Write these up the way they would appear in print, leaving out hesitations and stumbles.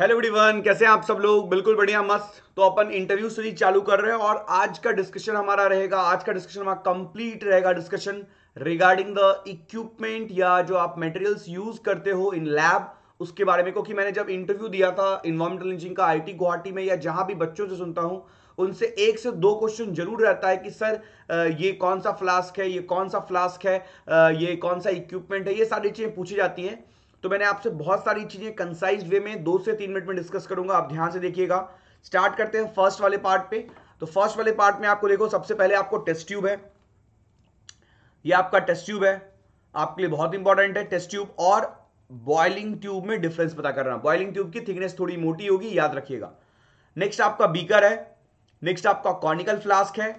Hello everyone, कैसे हैं आप सब लोग। बिल्कुल बढ़िया मस्त। तो अपन इंटरव्यू सीरीज चालू कर रहे हैं और आज का डिस्कशन हमारा कंप्लीट रहेगा डिस्कशन रिगार्डिंग द इक्विपमेंट या जो आप मटेरियल्स यूज करते हो इन लैब उसके बारे में। क्योंकि मैंने जब इंटरव्यू दिया था इन्वायरमेंटल इंजीनियरिंग का आईटी गुवाहाटी में या जहां भी बच्चों से सुनता हूं, उनसे एक से दो क्वेश्चन जरूर रहता है कि सर ये कौन सा फ्लास्क है, ये कौन सा फ्लास्क है, ये कौन सा इक्विपमेंट है, ये सारी चीजें पूछी जाती हैं। तो मैंने आपसे बहुत सारी चीजें कंसाइज वे में 2 से 3 मिनट में डिस्कस करूंगा, आप ध्यान से देखिएगा। स्टार्ट करते हैं फर्स्ट वाले पार्ट पे। तो फर्स्ट वाले पार्ट में आपको देखो, सबसे पहले आपको टेस्ट ट्यूब है, ये आपका टेस्ट ट्यूब है, आपके लिए बहुत इंपॉर्टेंट है टेस्ट ट्यूब। और बॉइलिंग ट्यूब में डिफरेंस पता करना, बॉइलिंग ट्यूब की थिकनेस थोड़ी मोटी होगी, याद रखिएगा। नेक्स्ट आपका बीकर है, नेक्स्ट आपका कॉनिकल फ्लास्क है।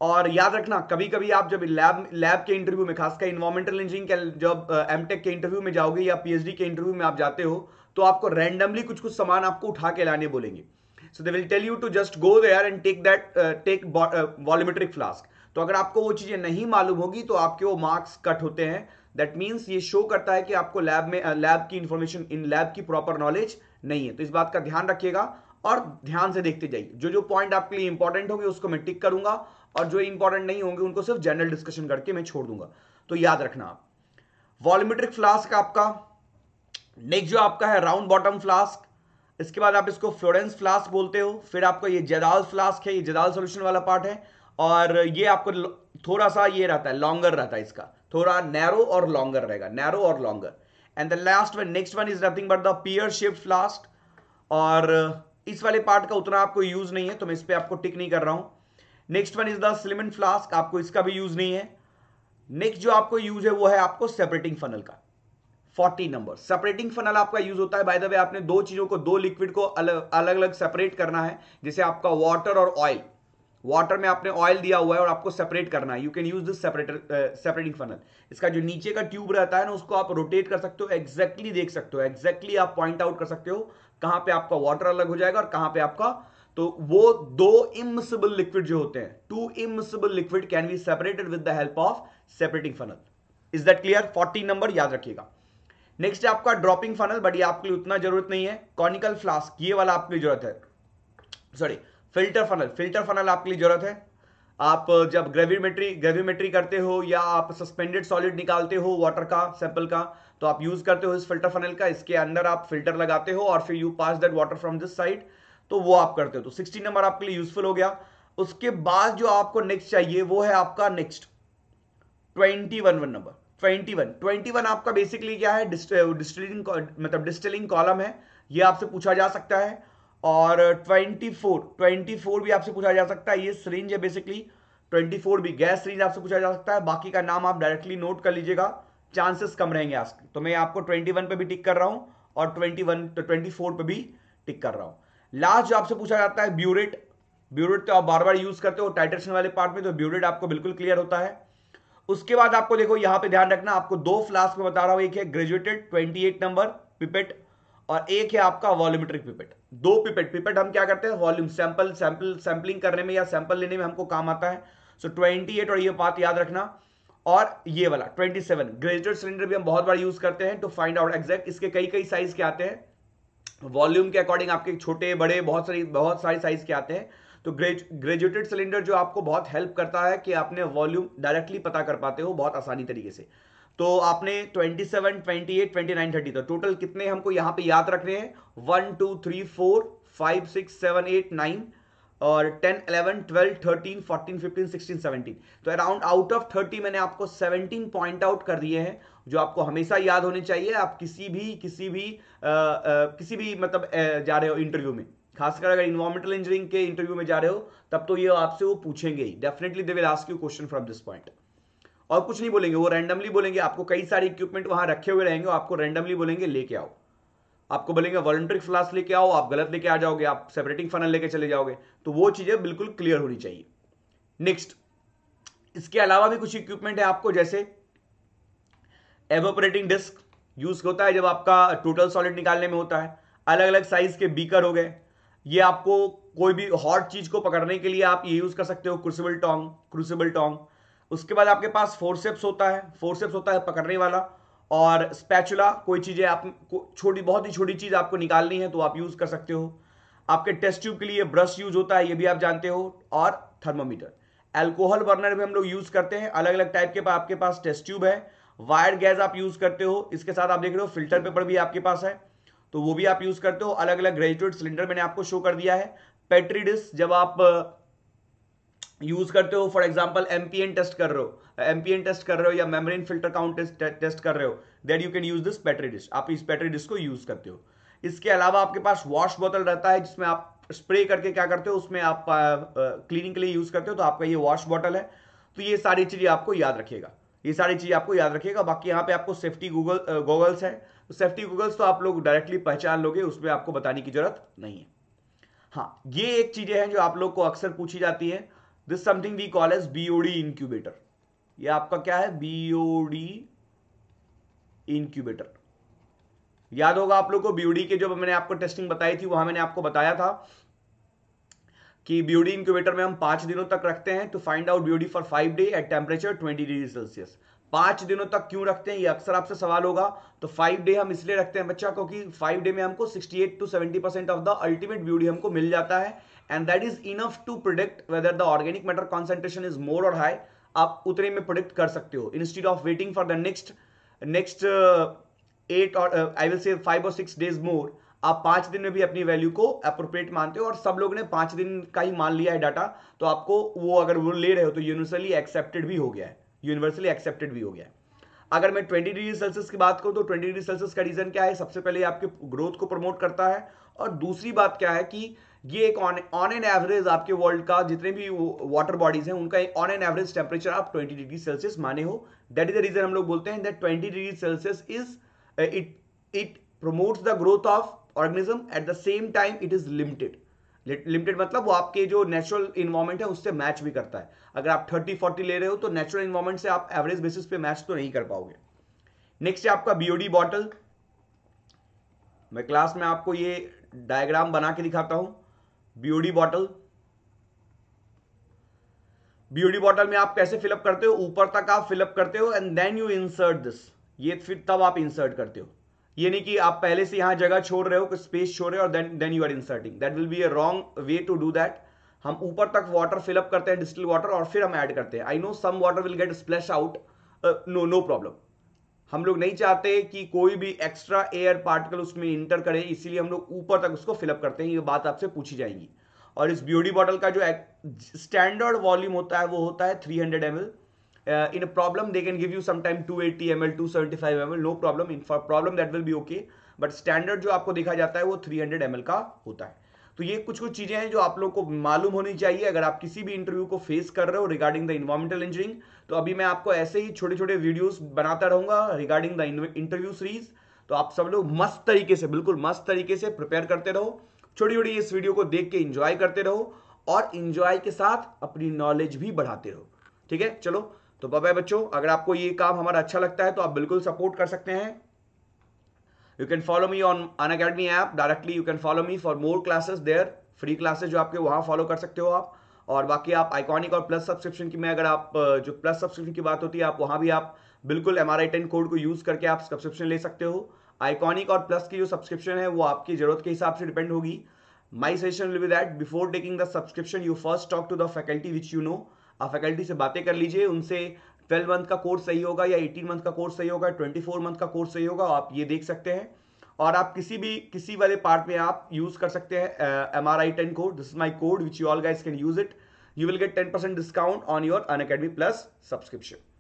और याद रखना, कभी कभी आप जब लैब के इंटरव्यू में, खासकर इन्वायरमेंटल इंजीनियरिंग के जब एमटेक के इंटरव्यू में जाओगे या पीएचडी के इंटरव्यू में आप जाते हो, तो आपको रैंडमली कुछ कुछ सामान आपको उठा के लाने बोलेंगे। So they will tell you to just go there and take volumetric flask. तो अगर आपको वो चीजें नहीं मालूम होगी तो आपके वो मार्क्स कट होते हैं। दैट मीन्स ये शो करता है कि आपको लैब की इंफॉर्मेशन, इन लैब की प्रॉपर नॉलेज नहीं है। तो इस बात का ध्यान रखिएगा और ध्यान से देखते जाइए। जो जो पॉइंट आपके लिए इंपॉर्टेंट होंगे उसको मैं टिक करूंगा और जो इंपॉर्टेंट नहीं होंगे उनको सिर्फ जनरल डिस्कशन करके मैं छोड़ दूंगा। तो याद रखना आप वॉल्यूमेट्रिक फ्लास्क आपका। नेक्स्ट जो आपका है राउंड बॉटम फ्लास्क, इसके बाद आप इसको फ्लोरेंस फ्लास्क बोलते हो। फिर आपका ये जेदाल फ्लास्क है, ये जेदाल सोल्यूशन वाला पार्ट है। और ये आपको थोड़ा सा ये रहता है, लॉन्गर रहता है, इसका थोड़ा नैरो और लॉन्गर रहेगा, नैरो और longer. And the last one, next one is nothing but the pear shaped flask. और इस वाले पार्ट का उतना आपको यूज नहीं है तो मैं इस पे आपको टिक नहीं कर रहा हूं। Next one is the sediment flask, आपको इसका भी यूज नहीं है। नेक्स्ट जो आपको यूज है वो है आपको सेपरेटिंग फनल का। 40 नंबर सेपरेटिंग फनल आपका यूज होता है। बाय द वे, आपने दो चीजों को, दो लिक्विड को अलग अलग सेपरेट करना है। जैसे आपका वाटर और ऑयल, वाटर में आपने ऑयल दिया हुआ है और आपको सेपरेट करना है। You can use this separating funnel. इसका जो नीचे का ट्यूब रहता है ना, उसको आप रोटेट कर सकते हो, एग्जैक्टली देख सकते हो, एग्जैक्टली आप पॉइंट आउट कर सकते हो कहां पे आपका वाटर अलग हो जाएगा और कहां पे आपका। तो वो दो इमिसिबल लिक्विड जो होते हैं, to immiscible liquid can be separated with the help of separating funnel. Is that clear? 40 number याद रखिएगा। नेक्स्ट है आपका ड्रॉपिंग फनल, बट ये आपके लिए उतना जरूरत नहीं है। कॉनिकल फ्लास्क, ये वाला आपके लिए जरूरत है। Sorry, filter funnel, filter funnel आपके लिए जरूरत है। आप जब ग्रेविमेट्री करते हो या आप सस्पेंडेड सॉलिड निकालते हो वाटर का सैंपल का, तो आप यूज करते हो इस फिल्टर फनल का। इसके अंदर आप फिल्टर लगाते हो और फिर you pass that water from this side, तो वो आप करते हो। तो 60 नंबर आपके लिए यूजफुल हो गया। उसके बाद जो आपको नेक्स्ट चाहिए वो है आपका नेक्स्ट 21 नंबर। 21 आपका बेसिकली क्या है, डिस्टिलिंग, मतलब डिस्टिलिंग कॉलम है, ये आपसे पूछा जा सकता है। और 24 भी आपसे पूछा जा सकता है, ये सिरिंज है बेसिकली। 24 भी गैस सिरिंज आपसे पूछा जा सकता है। बाकी का नाम आप डायरेक्टली नोट कर लीजिएगा, चांसेस कम रहेंगे आज की। तो मैं आपको 21 पे भी टिक कर रहा हूं और 24 पे भी टिक कर रहा हूं। लास्ट जो आपसे पूछा जाता है ब्यूरेट, ब्यूरेट तो आप बार बार यूज करते हो टाइट्रेशन वाले पार्ट में, तो ब्यूरेट आपको बिल्कुल क्लियर होता है। उसके बाद आपको देखो, यहां पे ध्यान रखना, आपको दो फ्लास्क में बता रहा हूं, एक है ग्रेजुएटेड 28 नंबर पिपेट और एक है आपका वॉल्यूमेट्रिक पिपेट। दो पिपेट, पिपेट हम क्या करते हैं, वॉल्यूम सैंपलिंग करने में या सैंपल लेने में हमको काम आता है। सो 28 और ये बात याद रखना। और ये वाला 27 ग्रेजुएटेड सिलेंडर भी हम बहुत बार यूज करते हैं टू फाइंड आउट एग्जैक्ट। इसके कई कई साइज के आते हैं, वॉल्यूम के अकॉर्डिंग आपके छोटे बड़े बहुत सारी साइज के आते हैं। तो ग्रेजुएटेड सिलेंडर जो आपको बहुत हेल्प करता है कि आपने वॉल्यूम डायरेक्टली पता कर पाते हो बहुत आसानी तरीके से। तो आपने 27, 28, 29, 30, तो टोटल कितने हमको यहां पे याद रखने हैं, 1 2 3 4 5 6 7 8 9 और 10 11 12 13 14 15 16 17। तो अराउंड आउट ऑफ 30 मैंने आपको 17 पॉइंट आउट कर दिए हैं जो आपको हमेशा याद होने चाहिए। आप किसी भी मतलब जा रहे हो इंटरव्यू में, खासकर अगर इन्वायरमेंटल इंजीनियरिंग के इंटरव्यू में जा रहे हो, तब तो ये आपसे वो पूछेंगे ही, definitely they will ask you question from this point. और कुछ नहीं बोलेंगे, वो रैंडमली बोलेंगे। आपको कई सारे इक्विपमेंट वहां रखे हुए रहेंगे, आपको रैंडमली बोलेंगे लेके आओ। आपको बोलेंगे वॉलंटरी फ्लास्क लेके आओ, आप गलत लेके आ जाओगे, आप सेपरेटिंग फनल लेके चले जाओगे। तो वो चीजें बिल्कुल क्लियर होनी चाहिए। नेक्स्ट, इसके अलावा भी कुछ इक्विपमेंट है आपको, जैसे एवोपरेटिंग डिस्क यूज होता है जब आपका टोटल सॉलिड निकालने में होता है। अलग अलग साइज के बीकर हो गए, ये आपको कोई भी हॉट चीज को पकड़ने के लिए आप ये यूज कर सकते हो, क्रूसिबल टोंग। उसके बाद आपके पास फोर्सेप्स होता है, फोर्सेप्स होता है पकड़ने वाला। और स्पैचुला, कोई चीजें आप छोटी, बहुत ही छोटी चीज आपको निकालनी है तो आप यूज कर सकते हो। आपके टेस्ट ट्यूब के लिए ब्रश यूज होता है, ये भी आप जानते हो, और थर्मोमीटर। एल्कोहल बर्नर भी हम लोग यूज करते हैं, अलग अलग टाइप के आपके पास टेस्ट ट्यूब है। वायर्ड गैस आप यूज करते हो, इसके साथ आप देख रहे हो फिल्टर पेपर भी आपके पास है, तो वो भी आप यूज करते हो। अलग अलग ग्रेजुएट सिलेंडर मैंने आपको शो कर दिया है। पेट्री डिश जब आप यूज करते हो, फॉर एग्जांपल एमपीएन टेस्ट कर रहे हो, या मेम्ब्रेन फिल्टर काउंट टेस्ट कर रहे हो, then you can use this petri dish, आप इस पेट्री डिश को यूज करते हो। इसके अलावा आपके पास वॉश बोतल रहता है, जिसमें आप स्प्रे करके क्या करते हो, उसमें आप क्लीनिंग के लिए यूज करते हो, तो आपका ये वॉश बॉटल है। तो ये सारी चीजें आपको याद रखिएगा, बाकी यहाँ पे आपको सेफ्टी गॉगल्स है, तो सेफ्टी गॉगल्स तो आप लोग डायरेक्टली पहचान लोगे, उसमें आपको बताने की जरूरत नहीं है। हाँ, ये एक चीजें हैं जो आप लोग को अक्सर पूछी जाती है। This something we call as BOD incubator. ये आपका क्या है, बीओडी इंक्यूबेटर। याद होगा आप लोग को, बीओडी के जो मैंने आपको टेस्टिंग बताई थी, वहां मैंने आपको बताया था कि बीओडी इंक्यूबेटर में हम 5 दिनों तक रखते हैं to find out BOD for 5 day at temperature 20 degree Celsius. 5 दिनों तक क्यों रखते हैं, ये अक्सर आपसे सवाल होगा। तो 5 डे हम इसलिए रखते हैं बच्चा, क्योंकि 5 डे में हमको 68 to 70% of the ultimate BOD हमको मिल जाता है, and that is enough to predict whether the organic matter concentration is more और हाई। आप उतने में प्रिडिक्ट कर सकते हो, instead of waiting for the next 8 और आई विल से 5 और 6 डेज मोर। आप 5 दिन में भी अपनी वैल्यू को अप्रोप्रिएट मानते हो, और सब लोग ने 5 दिन का ही मान लिया है डाटा, तो आपको वो अगर वो ले रहे हो तो यूनिवर्सली एक्सेप्टेड भी हो गया है। अगर मैं 20 डिग्री सेल्सियस की बात करूं, तो 20 डिग्री सेल्सियस का रीजन क्या है, सबसे पहले आपके ग्रोथ को प्रमोट करता है, और दूसरी बात क्या है कि ये एक ऑन एन एवरेज आपके वर्ल्ड का जितने भी वाटर बॉडीज हैं, उनका ऑन एन एवरेज टेम्परेचर आप 20 डिग्री सेल्सियस माने हो। दैट इज द रीजन हम लोग बोलते हैं that 20 degree Celsius is it promotes the growth of organism, at the same time it is limited मतलब वो आपके जो नेचुरल इन्वायरमेंट है उससे मैच भी करता है। अगर आप 30-40 ले रहे हो तो नेचुरल इन्वायरमेंट से आप एवरेज बेसिस पे मैच तो नहीं कर पाओगे। नेक्स्ट है आपका बीओडी बॉटल। मैं क्लास में आपको ये डायग्राम बना के दिखाता हूं। बीओडी बॉटल में आप कैसे फिलअप करते हो, ऊपर तक आप फिलअप करते हो and then you insert this, ये फिर तब आप इंसर्ट करते हो। ये नहीं कि आप पहले से यहां जगह छोड़ रहे हो, स्पेस छोड़ रहे हो और then you are inserting, that will be a wrong way to do that. हम ऊपर तक वाटर फिलअप करते हैं, डिस्टिल वाटर, और फिर हम ऐड करते हैं। I know some water will get splash out, no problem. हम लोग नहीं चाहते कि कोई भी एक्स्ट्रा एयर पार्टिकल उसमें इंटर करे, इसीलिए हम लोग ऊपर तक उसको फिलअप करते हैं। ये बात आपसे पूछी जाएगी। और इस ब्यूटी बॉटल का जो स्टैंडर्ड वॉल्यूम होता है वो होता है 300 ml। in a problem they can give you sometime 280 ml 275 ml, no problem, in for problem that will be okay, but standard जो आपको देखा जाता है वो 300 ml का होता है। तो ये कुछ चीजें हैं जो आप लोग को मालूम होनी चाहिए अगर आप किसी भी इंटरव्यू को फेस कर रहे हो रिगार्डिंग द इन्वायरमेंटल इंजीनियरिंग। तो अभी मैं आपको ऐसे ही छोटे छोटे वीडियोस बनाता रहूंगा रिगार्डिंग द इंटरव्यू सीरीज। तो आप सब लोग मस्त तरीके से, बिल्कुल मस्त तरीके से प्रिपेयर करते रहो, छोटी छोटी इस वीडियो को देख के इंजॉय करते रहो, और इंजॉय के साथ अपनी नॉलेज भी बढ़ाते रहो। ठीक है, चलो तो बाय बाय बच्चों। अगर आपको ये काम हमारा अच्छा लगता है तो आप बिल्कुल सपोर्ट कर सकते हैं। You can follow me on Unacademy app directly, you can follow me for more classes there, free classes जो आपके वहां फॉलो कर सकते हो आप। और बाकी आप आइकॉनिक और प्लस सब्सक्रिप्शन की, में अगर आप जो प्लस सब्सक्रिप्शन की बात होती है, आप वहां भी आप बिल्कुल MRI10 कोड को यूज करके आप सब्सक्रिप्शन ले सकते हो। आइकॉनिक और प्लस की जो सब्सक्रिप्शन है वो आपकी जरूरत के हिसाब से डिपेंड होगी। My suggestion will be that before taking the subscription you first talk to the faculty which you know. आप फैकल्टी से बातें कर लीजिए, उनसे 12 मंथ का कोर्स सही होगा या 18 मंथ का कोर्स सही होगा, 24 मंथ का कोर्स सही होगा, आप ये देख सकते हैं। और आप किसी वाले पार्ट में आप यूज कर सकते हैं MRI10 code. This is my code which you all guys can use it. You will get 10% discount on your Unacademy plus subscription.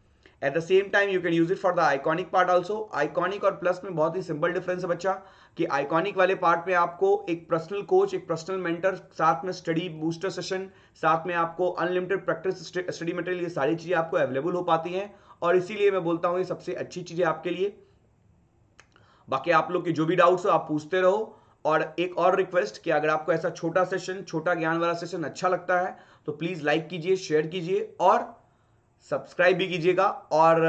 At the same time you can use it for the iconic part also. Iconic और plus में बहुत ही simple difference है बच्चा, कि iconic वाले part में आपको एक पर्सनल कोच, एक पर्सनल मेंटर, साथ में स्टडी बूस्टर सेशन, साथ में आपको अनलिमिटेड प्रैक्टिस स्टडी मटेरियल, ये सारी चीजें आपको अवेलेबल हो पाती हैं, और इसीलिए मैं बोलता हूं ये सबसे अच्छी चीज है आपके लिए। बाकी आप लोग के जो भी डाउट्स हो आप पूछते रहो। और एक और रिक्वेस्ट कि अगर आपको ऐसा छोटा सेशन, छोटा ज्ञान वाला सेशन अच्छा लगता है तो प्लीज लाइक कीजिए, शेयर कीजिए और सब्सक्राइब भी कीजिएगा। और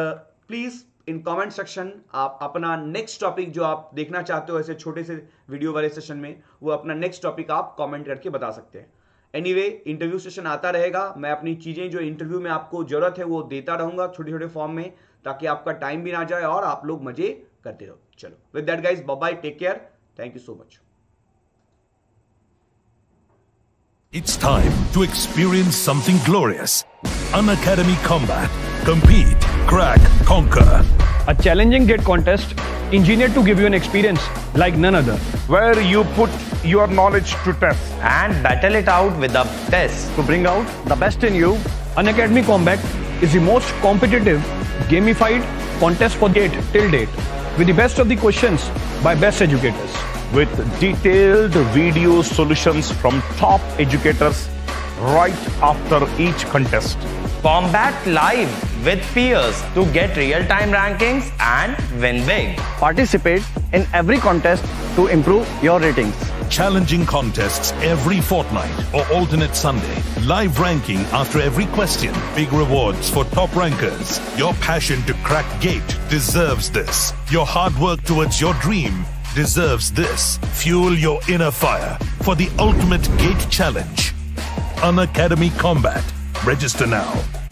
प्लीज इन कमेंट सेक्शन आप अपना नेक्स्ट टॉपिक जो आप देखना चाहते हो ऐसे छोटे से वीडियो वाले सेशन में, वो अपना नेक्स्ट टॉपिक आप कमेंट करके बता सकते हैं। एनीवे, इंटरव्यू सेशन आता रहेगा, मैं अपनी चीजें जो इंटरव्यू में आपको जरूरत है वो देता रहूंगा छोटे छोटे फॉर्म में, ताकि आपका टाइम भी ना जाए और आप लोग मजे करते रहो. चलो, with that guys, bye bye, take care, thank you so much. It's time to experience something glorious. Unacademy Combat. Compete, crack, conquer. A challenging gate contest engineered to give you an experience like none other. Where you put your knowledge to test. And battle it out with the best. To bring out the best in you, Unacademy Combat is the most competitive, gamified contest for gate till date, with the best of the questions by best educators. With detailed video solutions from top educators right after each contest. Combat live with peers to get real-time rankings and win big. Participate in every contest to improve your ratings. Challenging contests every fortnight or alternate Sunday. Live ranking after every question. Big rewards for top rankers. Your passion to crack gate deserves this. Your hard work towards your dream deserves this. Fuel your inner fire for the ultimate gate challenge. Unacademy Combat. Register now.